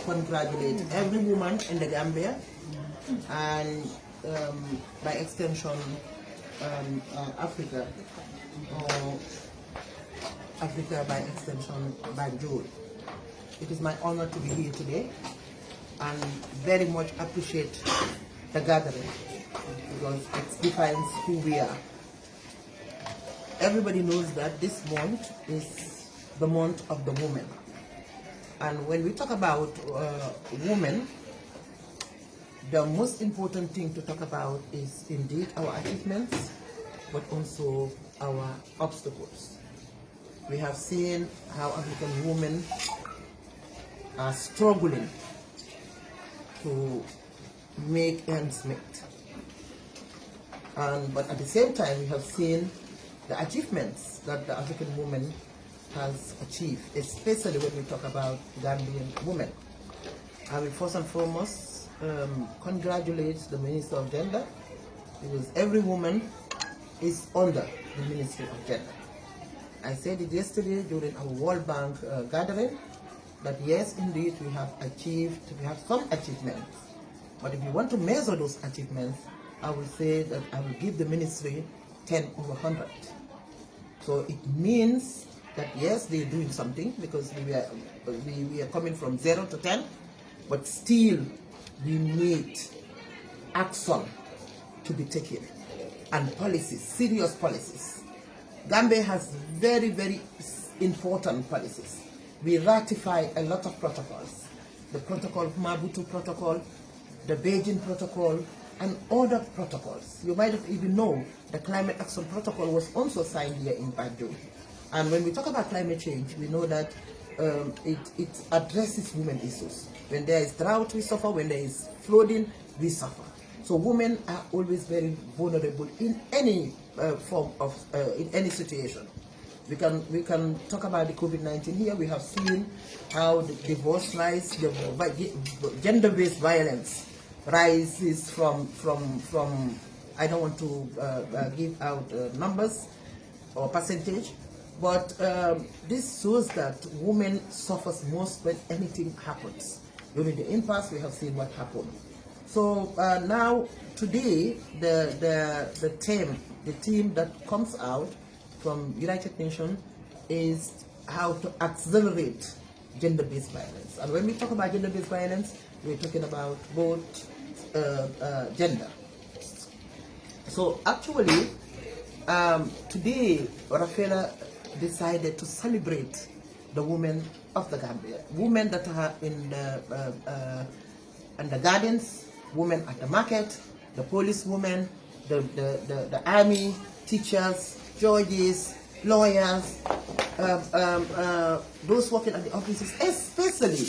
congratulate every woman in the Gambia and by extension Africa, or Africa by extension by June. It is my honor to be here today and very much appreciate the gathering because it defines who we are. Everybody knows that this month is the month of the woman. And when we talk about women, the most important thing to talk about is indeed our achievements, but also our obstacles. We have seen how African women are struggling to make ends meet. But at the same time, we have seen the achievements that the African woman has achieved, especially when we talk about Gambian women. I will first and foremost congratulate the Minister of Gender, because every woman is under the Ministry of Gender. I said it yesterday during our World Bank gathering, that yes, indeed, we have some achievements. But if you want to measure those achievements, I will say that I will give the ministry 10 over 100. So it means that yes, they're doing something, because we are coming from 0 to 10, but still we need action to be taken and policies, serious policies. Gambia has very, very important policies. We ratify a lot of protocols. The protocol, Maputo Protocol, the Beijing Protocol, and other protocols. You might have even known the Climate Action Protocol was also signed here in Banjul. And when we talk about climate change, we know that it addresses women issues. When there is drought, we suffer. When there is flooding, we suffer. So women are always very vulnerable in any form of, in any situation. We can talk about the COVID-19 here. We have seen how the divorce rise, the gender-based violence rises from I don't want to give out numbers or percentage, but this shows that women suffers most when anything happens. During the impasse, we have seen what happened. So now today, the team that comes out from United Nations is how to accelerate gender-based violence. And when we talk about gender-based violence, we're talking about both gender. So actually, today, Refela decided to celebrate the women of the Gambia, women that are in the gardens, women at the market, the police women, the army, teachers, judges, lawyers, those working at the offices, especially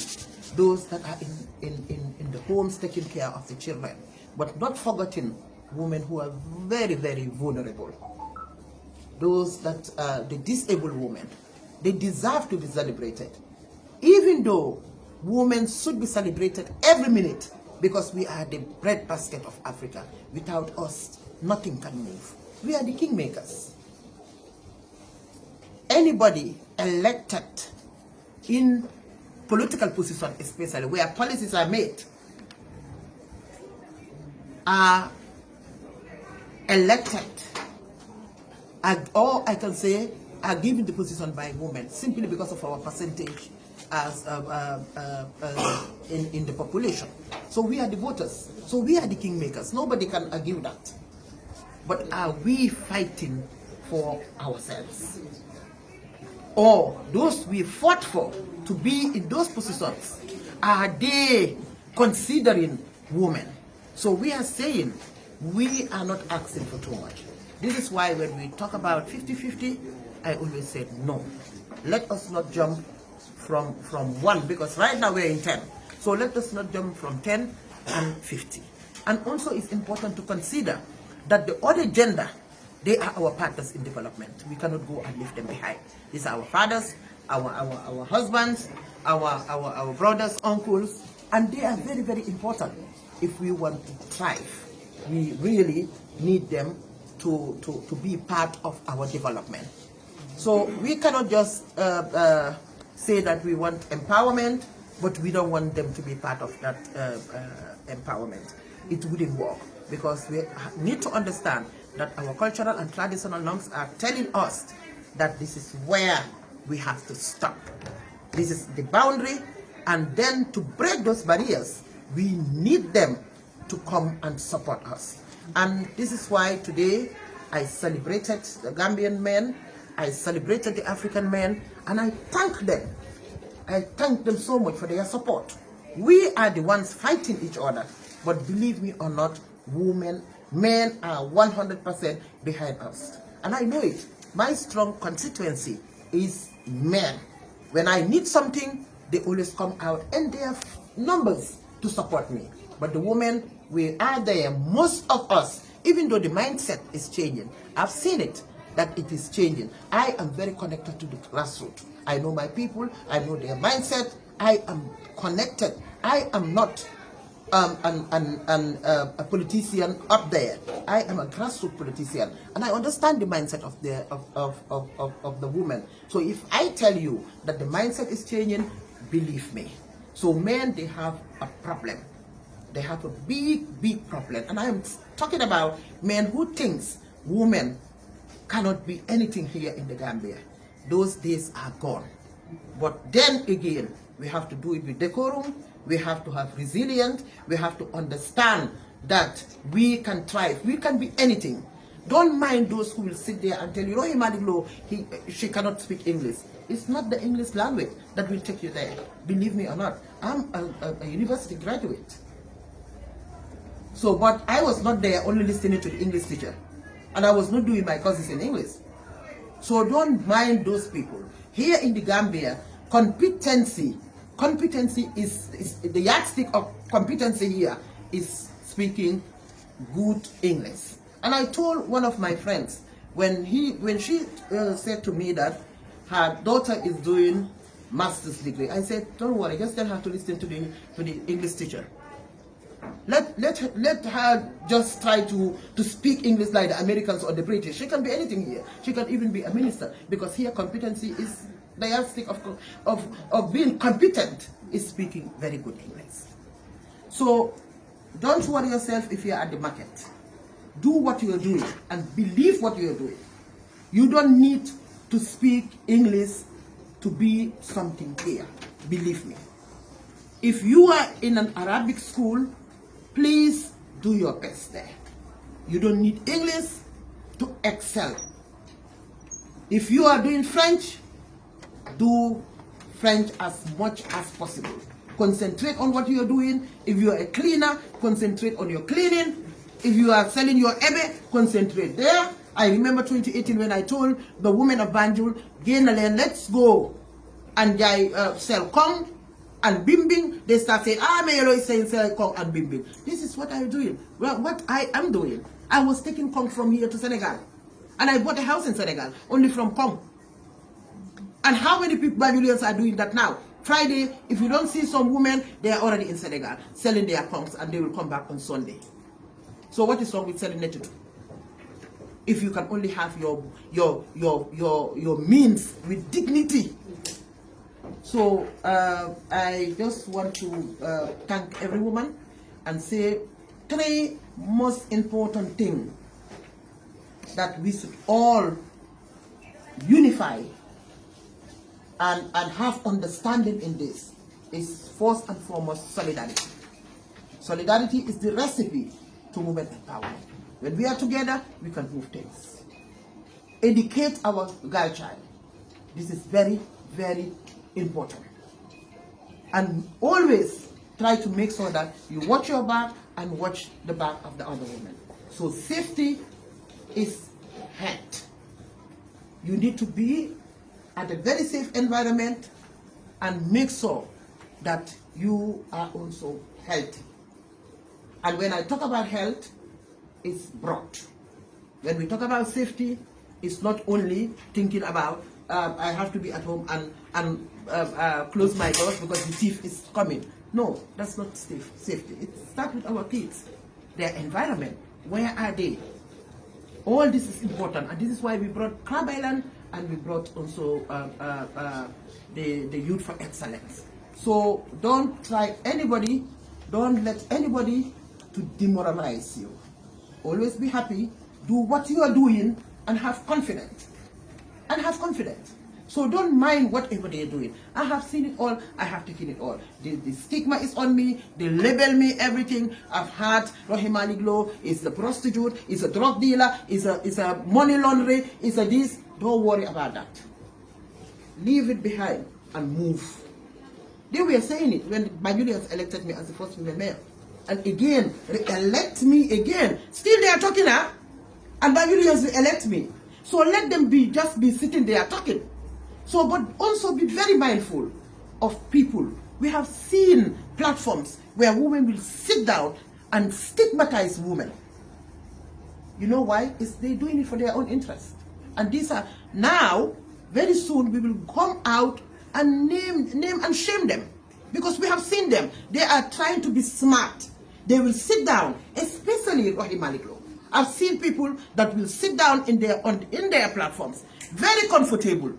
those that are in the homes taking care of the children, but not forgetting women who are very, very vulnerable. Those that are the disabled women, they deserve to be celebrated. Even though women should be celebrated every minute, because we are the breadbasket of Africa. Without us, nothing can move. We are the kingmakers. Anybody elected in political position, especially where policies are made, are elected, or I can say are given the position by women simply because of our percentage as in the population. So we are the voters. So we are the kingmakers. Nobody can argue that. But are we fighting for ourselves? Or those we fought for to be in those positions, are they considering women? So we are saying we are not asking for too much. This is why when we talk about 50-50, I always said no. Let us not jump from 1, because right now we're in 10. So let us not jump from 10 and 50. And also it's important to consider that the other gender, they are our partners in development. We cannot go and leave them behind. These are our fathers, our husbands, our brothers, uncles, and they are very, very important. If we want to thrive, we really need them to be part of our development. So we cannot just say that we want empowerment but we don't want them to be part of that empowerment. It wouldn't work, because we need to understand that our cultural and traditional norms are telling us that this is where we have to stop. This is the boundary, and then to break those barriers, we need them to come and support us. And this is why today I celebrated the Gambian men, I celebrated the African men, and I thank them. I thank them so much for their support. We are the ones fighting each other, but believe me or not, men are 100% behind us. And I know it. My strong constituency is men. When I need something, they always come out, and they have numbers to support me. But the women, we are there, most of us, even though the mindset is changing. I've seen it, that it is changing. I am very connected to the grassroots. I know my people, I know their mindset, I am connected. I am not a politician up there. I am a grassroots politician, and I understand the mindset of the woman. So if I tell you that the mindset is changing, believe me. So men, they have a problem. They have a big problem, and I am talking about men who thinks women cannot be anything here in the Gambia. Those days are gone. But then again, we have to do it with decorum. We have to have resilience. We have to understand that we can thrive. We can be anything. Don't mind those who will sit there and tell you, Rohey Malick Lowe, she cannot speak English. It's not the English language that will take you there. Believe me or not, I'm a university graduate. So, but I was not there only listening to the English teacher. And I was not doing my courses in English. So don't mind those people. Here in the Gambia, competency is the yardstick of competency here is speaking good English. And I told one of my friends, when she said to me that her daughter is doing master's degree, I said, don't worry, just tell her to listen to the English teacher. Let her just try to speak English like the Americans or the British. She can be anything here. She can even be a minister, because here competency is the yardstick of being competent is speaking very good English. So don't worry yourself if you're at the market. Do what you're doing and believe what you're doing. You don't need to speak English to be something here. Believe me. If you are in an Arabic school, please do your best there. You don't need English to excel. If you are doing French, do French as much as possible. Concentrate on what you are doing. If you are a cleaner, concentrate on your cleaning. If you are selling your ebe, concentrate there. I remember 2018 when I told the women of Banjul, Gainalen, let's go and sell Kong and bimbing. They start saying, Mayelo is saying sell Kong and bimbing. This is what I'm doing. Well, what I am doing, I was taking Kong from here to Senegal. And I bought a house in Senegal, only from Kong. And how many people, Banjulians, are doing that now? Friday, if you don't see some women, they are already in Senegal, selling their Kongs, and they will come back on Sunday. So what is wrong with selling Netutu? If you can only have your means with dignity. So I just want to thank every woman and say 3 most important things that we should all unify and have understanding in this is first and foremost solidarity. Solidarity is the recipe to women empowerment. When we are together, we can move things. Educate our girl child. This is very, very important. And always try to make sure that you watch your back and watch the back of the other woman. So safety is health. You need to be at a very safe environment and make sure that you are also healthy. And when I talk about health, it's broad. When we talk about safety, it's not only thinking about I have to be at home and close my doors because the thief is coming. No, that's not safety. It starts with our kids, their environment. Where are they? All this is important, and this is why we brought Crab Island and we brought also the Youth for Excellence. So don't try anybody, don't let anybody to demoralize you. Always be happy, do what you are doing, and have confidence. So don't mind whatever they're doing. I have seen it all, I have taken it all. The stigma is on me, they label me everything. I've had Rohey Lowe is a prostitute, is a drug dealer, is a money launderer, is a this. Don't worry about that. Leave it behind and move. They were saying it when Bajullians elected me as the first female mayor. And again, re-elect me again. Still they are talking now, and Bajullians elect me. So let them just be sitting there talking. So, but also be very mindful of people. We have seen platforms where women will sit down and stigmatize women. You know why? They're doing it for their own interest. And these are now, very soon, we will come out and name and shame them. Because we have seen them. They are trying to be smart. They will sit down, especially Rohey Lowe. I've seen people that will sit down in their platforms, very comfortable,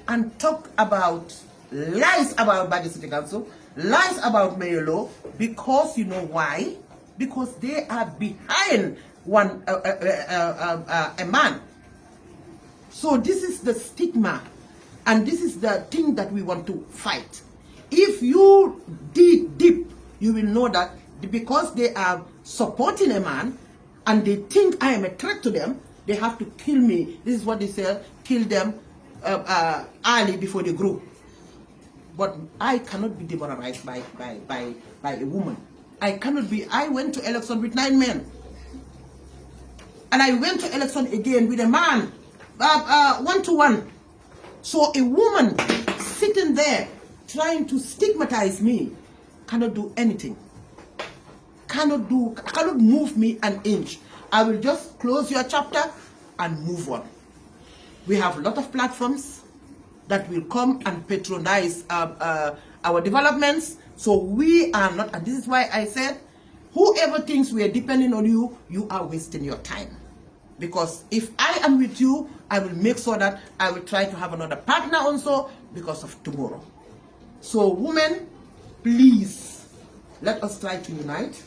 and talk about lies about Badger City Council, lies about Mayor Lowe, because you know why? Because they are behind a man. So this is the stigma, and this is the thing that we want to fight. If you dig deep, you will know that because they are supporting a man, and they think I am a threat to them, they have to kill me. This is what they say, kill them early before they grow. But I cannot be demoralized by a woman. I cannot be. I went to election with 9 men. And I went to election again with a man, 1-to-1. So a woman sitting there trying to stigmatize me cannot do anything. Cannot move me an inch. I will just close your chapter and move on. We have a lot of platforms that will come and patronize our developments. So we are not, and this is why I said, whoever thinks we are depending on you, you are wasting your time. Because if I am with you, I will make sure that I will try to have another partner also because of tomorrow. So women, please, let us try to unite.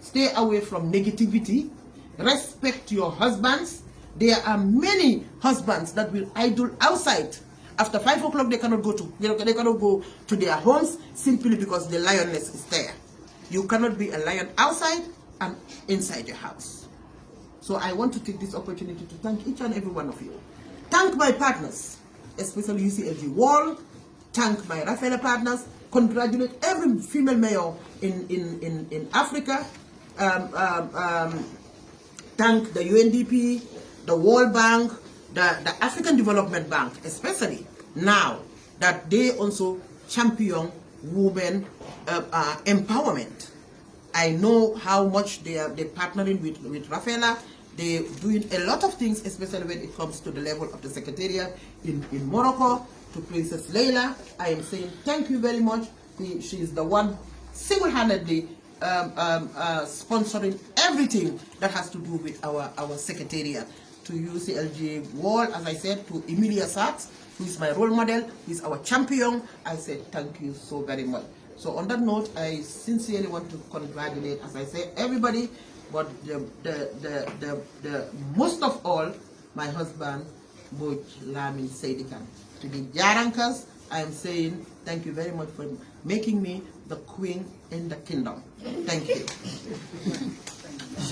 Stay away from negativity. Respect your husbands. There are many husbands that will idle outside. After 5 o'clock, they cannot go to their homes simply because the lioness is there. You cannot be a lion outside and inside your house. So I want to take this opportunity to thank each and every one of you. Thank my partners, especially 𝒂𝒄𝒏𝒏 Wall. Thank my Refela partners. Congratulate every female mayor in Africa. Thank the UNDP, the World Bank, the African Development Bank, especially now that they also champion women empowerment. I know how much they're partnering with Refela. They're doing a lot of things, especially when it comes to the level of the Secretariat in Morocco, to Princess Leila. I am saying thank you very much. She is the one single-handedly sponsoring everything that has to do with our Secretariat. To 𝒂𝒄𝒏𝒏 Wall, as I said, to Emilia Sachs, who is my role model, who is our champion, I said thank you so very much. So on that note, I sincerely want to congratulate, as I said, everybody, but the most of all, my husband, Lamin Seydikan. To the Jarankas, I am saying thank you very much for making me the queen in the kingdom. Thank you.